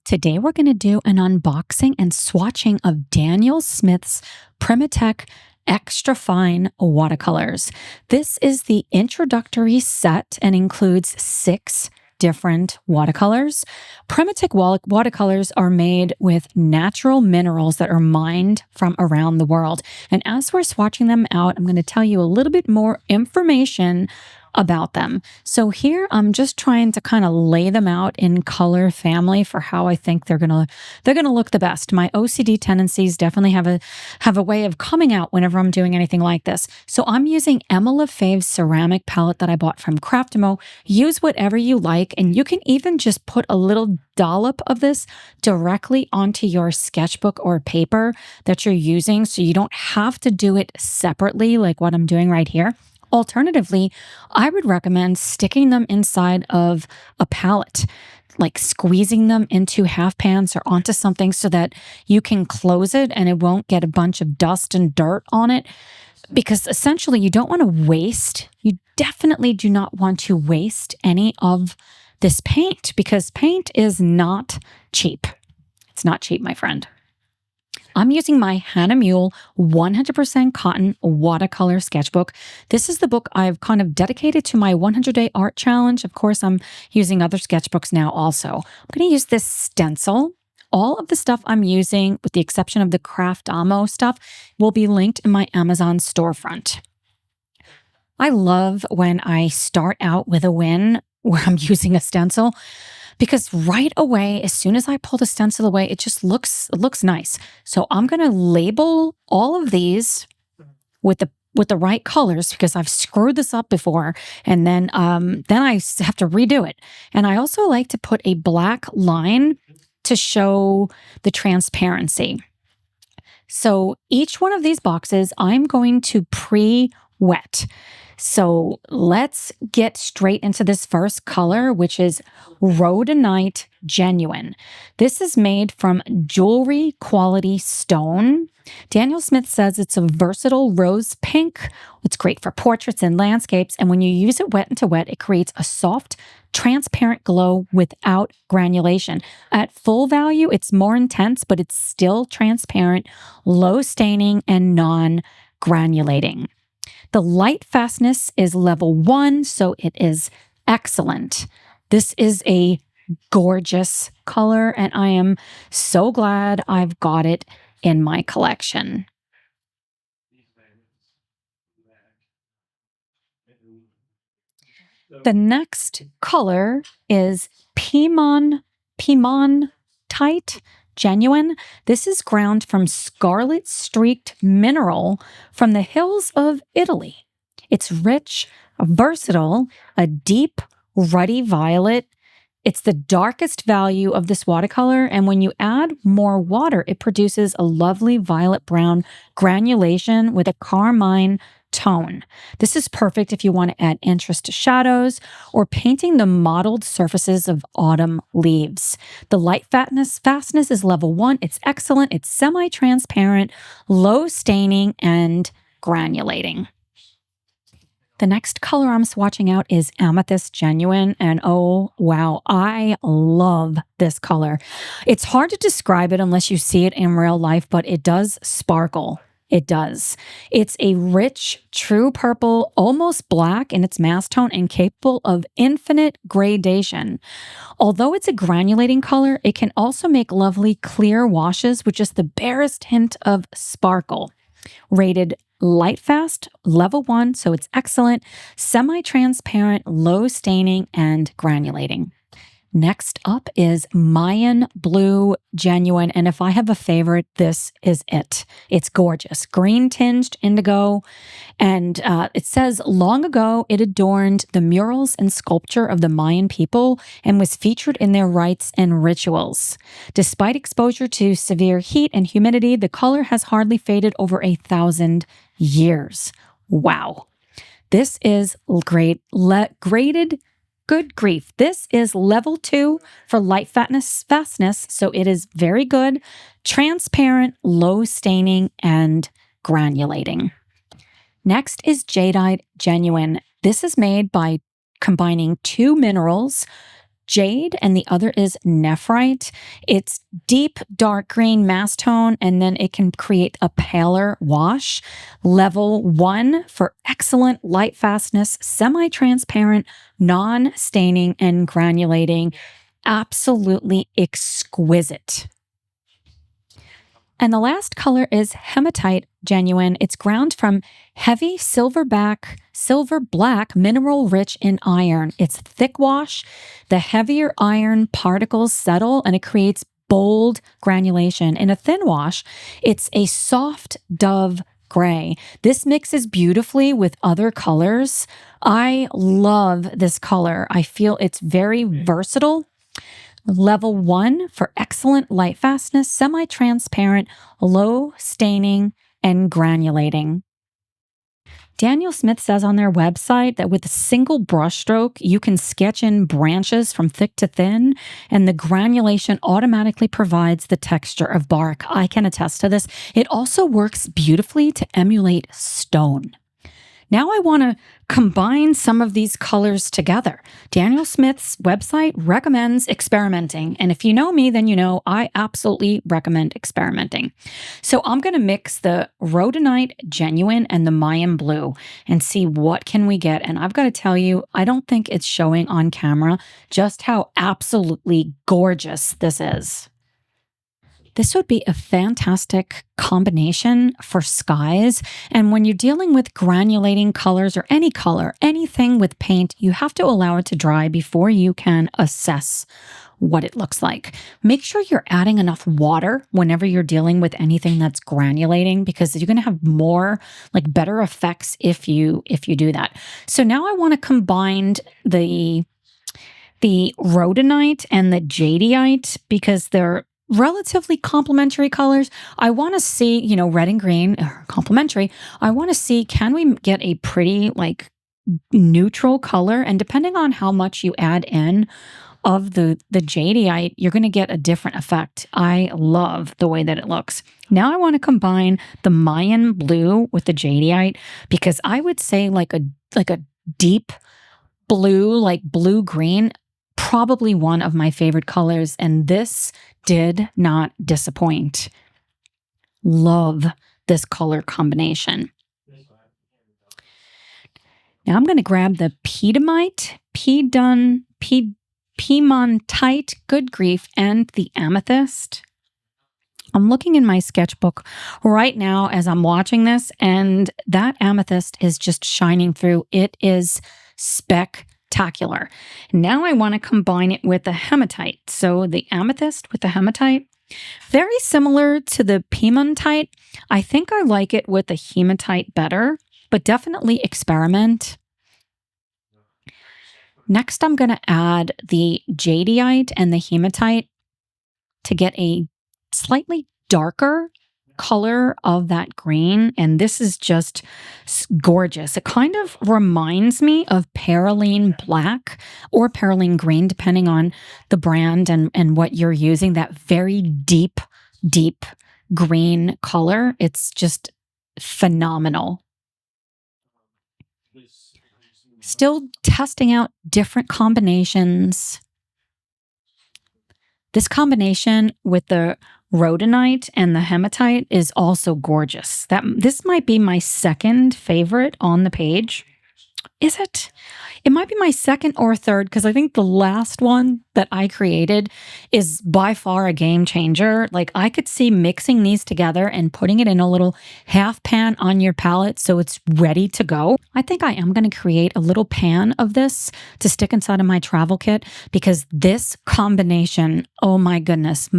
Today we're going to do an unboxing and swatching of Daniel Smith's Primatek Extra Fine Watercolors. This is the introductory set and includes 6 different watercolors. Primatek watercolors are made with natural minerals that are mined from around the world. And as we're swatching them out, I'm going to tell you a little bit more information about them. So here I'm just trying to kind of lay them out in color family for how I think they're gonna look the best. My OCD tendencies definitely have a way of coming out whenever I'm doing anything like this. So I'm using Emma Lefebvre's ceramic palette that I bought from Craftimo. Use whatever you like, and you can even just put a little dollop of this directly onto your sketchbook or paper that you're using, so you don't have to do it separately like what I'm doing right here. Alternatively, I would recommend sticking them inside of a palette, like squeezing them into half pans or onto something so that you can close it and it won't get a bunch of dust and dirt on it. Because essentially you don't want you definitely do not want to waste any of this paint, because paint is not cheap. It's not cheap, my friend. I'm using my Hahnemuhle 100% cotton watercolor sketchbook. This is the book I've kind of dedicated to my 100-day art challenge. Of course, I'm using other sketchbooks now also. I'm going to use this stencil. All of the stuff I'm using, with the exception of the Craftamo stuff, will be linked in my Amazon storefront. I love when I start out with a win where I'm using a stencil, because right away, as soon as I pull the stencil away, it just looks nice. So I'm going to label all of these with the right colors, because I've screwed this up before, and then I have to redo it. And I also like to put a black line to show the transparency. So each one of these boxes, I'm going to pre-wet. So let's get straight into this first color, which is Rhodonite Genuine. This is made from jewelry quality stone. Daniel Smith says it's a versatile rose pink. It's great for portraits and landscapes. And when you use it wet into wet, it creates a soft, transparent glow without granulation. At full value, it's more intense, but it's still transparent, low staining, and non-granulating. The light fastness is level 1, so it is excellent. This is a gorgeous color, and I am so glad I've got it in my collection. The next color is Piemontite Genuine. This is ground from scarlet streaked mineral from the hills of Italy. It's rich, versatile, a deep, ruddy violet. It's the darkest value of this watercolor, and when you add more water, it produces a lovely violet brown granulation with a carmine tone. This is perfect if you want to add interest to shadows or painting the mottled surfaces of autumn leaves. The light fastness is level 1. It's excellent. It's semi-transparent, low staining, and granulating. The next color I'm swatching out is Amethyst Genuine, and oh wow, I love this color. It's hard to describe it unless you see it in real life, but it does sparkle. It does. It's a rich, true purple, almost black in its mass tone and capable of infinite gradation. Although it's a granulating color, it can also make lovely clear washes with just the barest hint of sparkle. Rated light fast, level 1, so it's excellent, semi-transparent, low staining, and granulating. Next up is Mayan Blue Genuine, and if I have a favorite, this is it. It's gorgeous, green tinged indigo, and it says, long ago it adorned the murals and sculpture of the Mayan people and was featured in their rites and rituals. Despite exposure to severe heat and humidity, the color has hardly faded over 1,000 years. Wow. This is great. Graded. Good grief. This is level 2 for light fastness, so it is very good, transparent, low staining, and granulating. Next is Jadeite Genuine. This is made by combining 2 minerals, jade and the other is nephrite. It's deep dark green mass tone, and then it can create a paler wash. Level 1 for excellent light fastness, semi-transparent, non-staining, and granulating. Absolutely exquisite. And the last color is Hematite Genuine. It's ground from heavy silver black, mineral rich in iron. It's thick wash. The heavier iron particles settle and it creates bold granulation. In a thin wash, it's a soft dove gray. This mixes beautifully with other colors. I love this color. I feel it's very versatile. Level 1 for excellent light fastness, semi-transparent, low staining, and granulating. Daniel Smith says on their website that with a single brushstroke, you can sketch in branches from thick to thin, and the granulation automatically provides the texture of bark. I can attest to this. It also works beautifully to emulate stone. Now I want to combine some of these colors together. Daniel Smith's website recommends experimenting. And if you know me, then you know I absolutely recommend experimenting. So I'm going to mix the Rhodonite Genuine and the Mayan Blue and see what can we get. And I've got to tell you, I don't think it's showing on camera just how absolutely gorgeous this is. This would be a fantastic combination for skies. And when you're dealing with granulating colors or any color, anything with paint, you have to allow it to dry before you can assess what it looks like. Make sure you're adding enough water whenever you're dealing with anything that's granulating, because you're going to have more, like, better effects if you do that. So now I want to combine the rhodonite and the jadeite because they're relatively complementary colors. I want to see, red and green are complementary. I want to see, can we get a pretty, like, neutral color? And depending on how much you add in of the jadeite, you're going to get a different effect. I love the way that it looks. Now I want to combine the Mayan Blue with the jadeite because I would say like a deep blue, like blue-green, probably one of my favorite colors, and this did not disappoint. Love this color combination. Now I'm going to grab the Piemontite, good grief, and the amethyst. I'm looking in my sketchbook right now as I'm watching this, and that amethyst is just shining through. It is spectacular. Now I want to combine it with the hematite. So the amethyst with the hematite, very similar to the Piemontite. I think I like it with the hematite better, but definitely experiment. Next, I'm going to add the jadeite and the hematite to get a slightly darker color of that green, and this is just gorgeous. It kind of reminds me of Perylene Black or Perylene Green, depending on the brand and what you're using. That very deep green color. It's just phenomenal. Still testing out different combinations. This combination with the rhodonite and the hematite is also gorgeous. This might be my second favorite on the page. Is it? It might be my second or third, because I think the last one that I created is by far a game changer. Like, I could see mixing these together and putting it in a little half pan on your palette so it's ready to go. I think I am going to create a little pan of this to stick inside of my travel kit, because this combination, oh my goodness,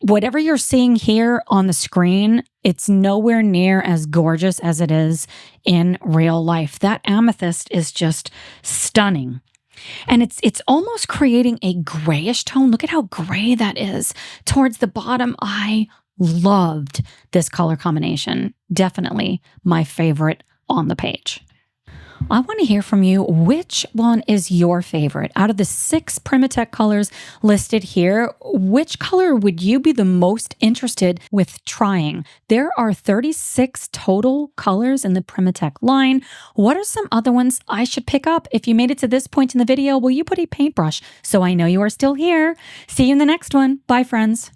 whatever you're seeing here on the screen, it's nowhere near as gorgeous as it is in real life. That amethyst is just stunning. And it's almost creating a grayish tone. Look at how gray that is towards the bottom. I loved this color combination. Definitely my favorite on the page. I want to hear from you. Which one is your favorite? Out of the 6 Primatek colors listed here, which color would you be the most interested with trying? There are 36 total colors in the Primatek line. What are some other ones I should pick up? If you made it to this point in the video, will you put a paintbrush so I know you are still here? See you in the next one. Bye, friends.